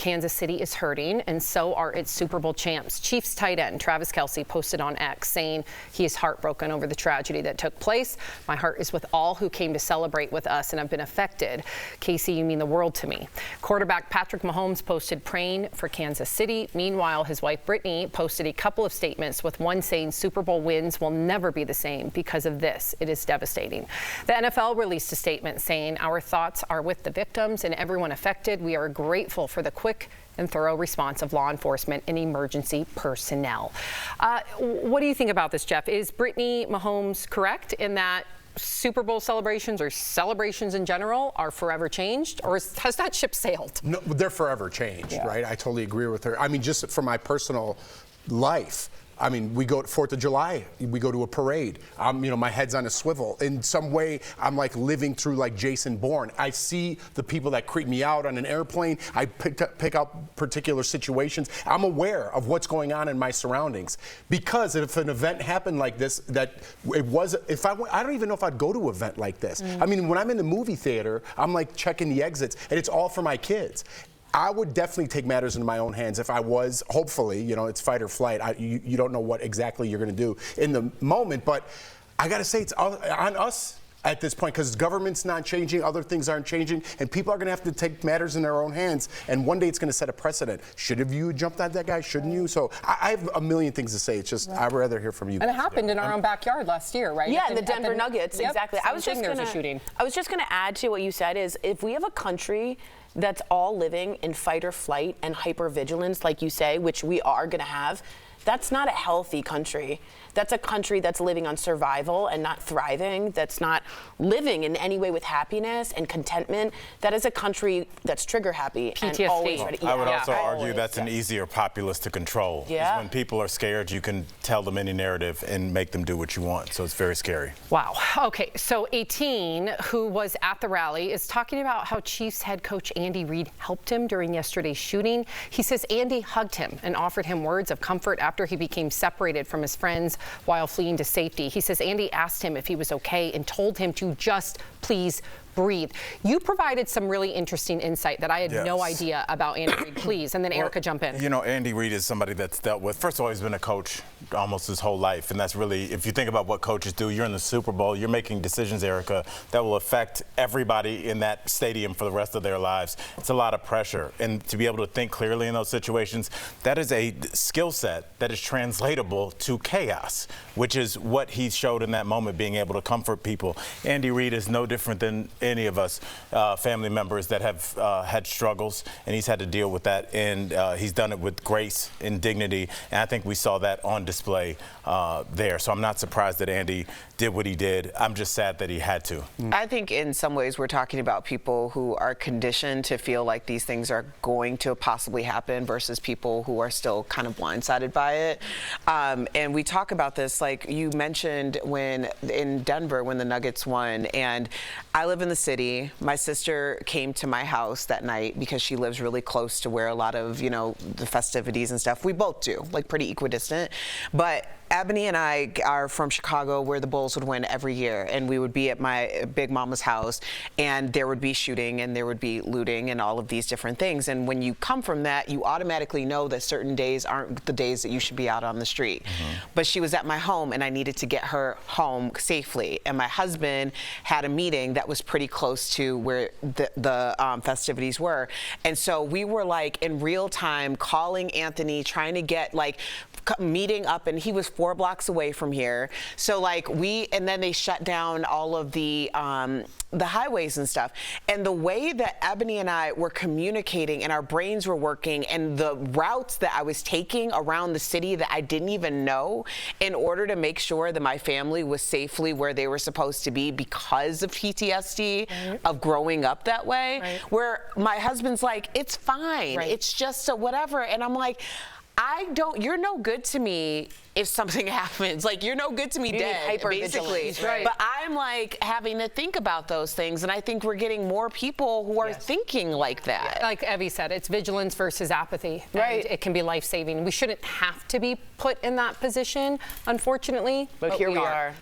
Kansas City is hurting, and so are its Super Bowl champs. Chiefs tight end Travis Kelce posted on X saying he is heartbroken over the tragedy that took place. My heart is with all who came to celebrate with us and have been affected. Casey, you mean the world to me. Quarterback Patrick Mahomes posted praying for Kansas City. Meanwhile, his wife Brittany posted a couple of statements, with one saying Super Bowl wins will never be the same because of this. It is devastating. The NFL released a statement saying, our thoughts are with the victims and everyone affected. We are grateful for the quick and thorough response of law enforcement and emergency personnel. What do you think about this, Jeff? Is Brittany Mahomes correct in that Super Bowl celebrations or celebrations in general are forever changed, or has that ship sailed? No, they're forever changed, right? I totally agree with her. I mean, just for my personal life, I mean, we go to 4th of July, we go to a parade. My head's on a swivel. In some way, I'm like living through like Jason Bourne. I see the people that creep me out on an airplane. I pick out particular situations. I'm aware of what's going on in my surroundings. Because if an event happened like this, I don't even know if I'd go to an event like this. I mean, when I'm in the movie theater, I'm like checking the exits, and it's all for my kids. I would definitely take matters into my own hands if I was, hopefully, it's fight or flight. You don't know what exactly you're going to do in the moment, but I got to say it's on us at this point, because government's not changing, other things aren't changing, and people are going to have to take matters in their own hands, and one day it's going to set a precedent. Should have you jumped at that guy? Shouldn't you? So I have a million things to say. It's just, I'd rather hear from you. And it happened in our own backyard last year, right? Yeah, the Denver Nuggets, exactly. I was just going to add to what you said is, if we have a country that's all living in fight or flight and hypervigilance, like you say, which we are going to have, that's not a healthy country. That's a country that's living on survival and not thriving, that's not living in any way with happiness and contentment. That is a country that's trigger happy PTSD. and always ready. I would also argue that's an easier populace to control. Yeah. When people are scared, you can tell them any narrative and make them do what you want. So it's very scary. Wow. Okay, so a teen who was at the rally is talking about how Chiefs head coach Andy Reid helped him during yesterday's shooting. He says Andy hugged him and offered him words of comfort after he became separated from his friends while fleeing to safety. He says Andy asked him if he was okay and told him to just please breathe. You provided some really interesting insight that I had no idea about Andy Reid, please, and then Erica jump in. Andy Reid is somebody that's dealt with, first of all, he's been a coach almost his whole life, and that's really, if you think about what coaches do, you're in the Super Bowl, you're making decisions, Erica, that will affect everybody in that stadium for the rest of their lives. It's a lot of pressure, and to be able to think clearly in those situations, that is a skill set that is translatable to chaos, which is what he showed in that moment, being able to comfort people. Andy Reid is no different than any of us family members that have had struggles, and he's had to deal with that, and he's done it with grace and dignity, and I think we saw that on display there. So I'm not surprised that Andy did what he did. I'm just sad that he had to. I think in some ways we're talking about people who are conditioned to feel like these things are going to possibly happen versus people who are still kind of blindsided by it. And we talk about this, like you mentioned, when in Denver when the Nuggets won, and I live in the city. My sister came to my house that night because she lives really close to where a lot of, the festivities and stuff. We both do, like pretty equidistant. But Ebony and I are from Chicago, where the Bulls would win every year, and we would be at my big mama's house, and there would be shooting and there would be looting and all of these different things. And when you come from that, you automatically know that certain days aren't the days that you should be out on the street. But she was at my home, and I needed to get her home safely. And my husband had a meeting that was pretty close to where the festivities were. And so we were like in real time calling Anthony, trying to get meeting up, and he was 4 blocks away from here. So and then they shut down all of the highways and stuff. And the way that Ebony and I were communicating and our brains were working, and the routes that I was taking around the city that I didn't even know, in order to make sure that my family was safely where they were supposed to be because of PTSD of growing up that way, where my husband's like, it's fine. It's just a whatever. And I'm like, you're no good to me if something happens. You're no good to me dead, basically. But I'm having to think about those things, and I think we're getting more people who are thinking like that. Like Evie said, it's vigilance versus apathy. Right. It can be life-saving. We shouldn't have to be put in that position, unfortunately. But here we are.